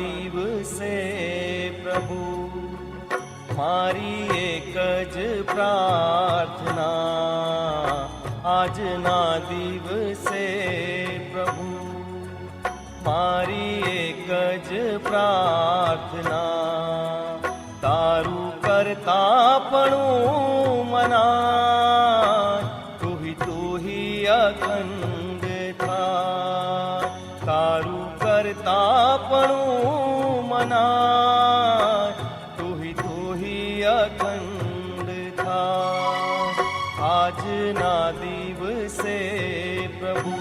દિવસે પ્રભુ મારી એક જ પ્રાર્થના, આજના દિવસે પ્રભુ મારી એક જ પ્રાર્થના, તારું કરતાપણું મનાય, તુહી અખંડ થાય, તારું કરતાપણું મનાય, તુહી અખંડ થાય, આજના દિવસે પ્રભુ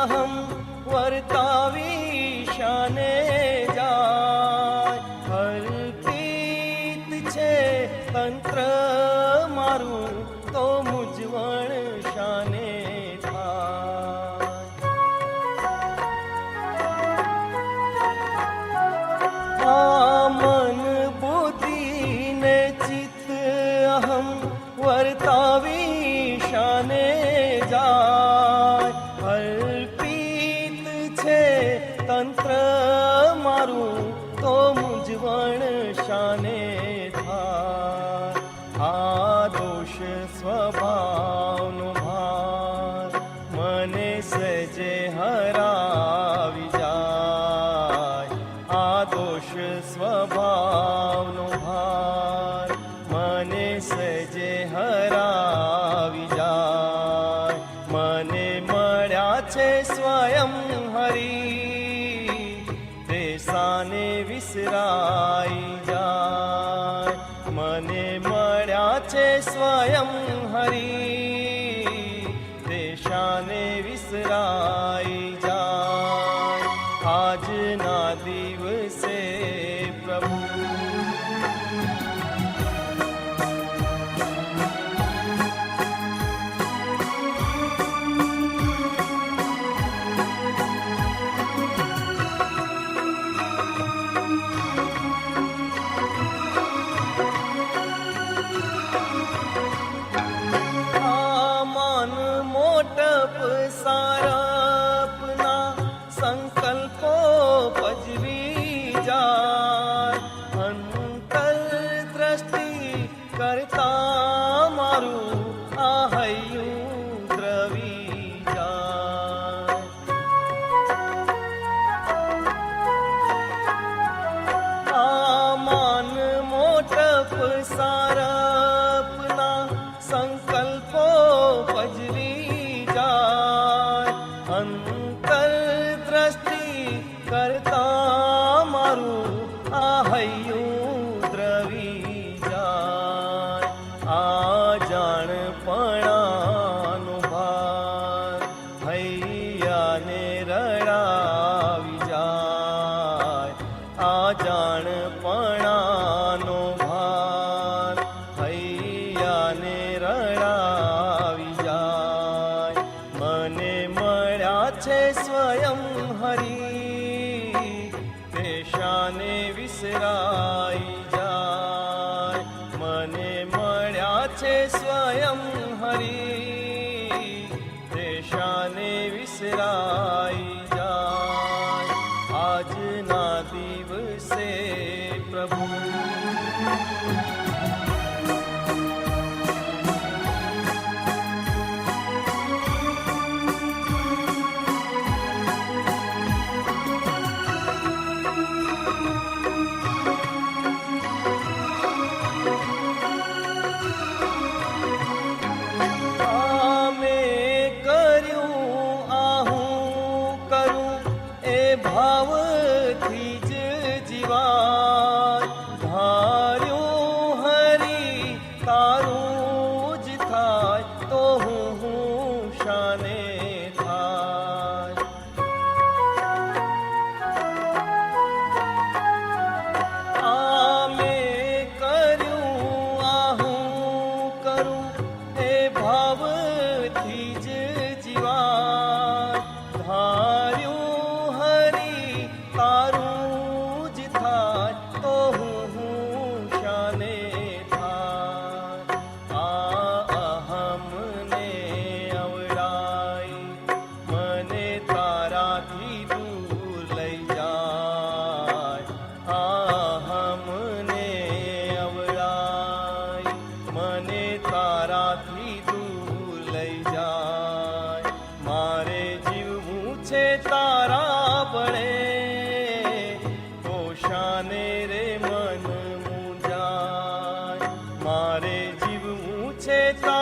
અહમ વર્તાવી શાને જાય, અર્પિત છે તંત્ર મારું તો મૂંઝવણ શાને થાય, મન બુદ્ધિ ને ચિત્ત અહમ વર્તાવી શાને જાય, તંત્ર મારું તો મૂંઝવણ શાને થાય, આ દોષ સ્વભાવનો ભાર મને સજે હરાવી જાય, આ દોષ સ્વભાવનો ભાર મને સજે હરાવી જાય, મને મળ્યા છે સ્વયં હરી, દેશાને વિસરાઈ જાય, મને મળ્યા છે સ્વયં હરી, દેશાને વિસરાઈ જાય, આજના દિવસે પ્રભુ સારપના સંકલ્પો પજવી જાય, અંતર દ્રષ્ટિ કરતા મારું આ હૈયું દ્રવી જાય, આ માન મોટપ સારપના સંકલ્પો પજવી જાય, અંતર દ્રષ્ટિ કરતા મારું આ હૈયું દ્રવી જાય, આ જાણપણાનો ભાર હૈયાને રડાવી જાય, આ જાણપણાનો ભાર હૈયાને રડાવી જાય, મને મળ્યા છે સ્વયં હરી, દેશાને વિસરાઈ જાય, મને મળ્યા છે સ્વયં હરી, દેશાને વિસરાઈ જાય, આજના દિવસે પ્રભુ ભાવથી જ જીવાય, ધાર્યું હરી તારું જ થાય તો હું શાને થાય, આ મેં કર્યું આ હું કરું છે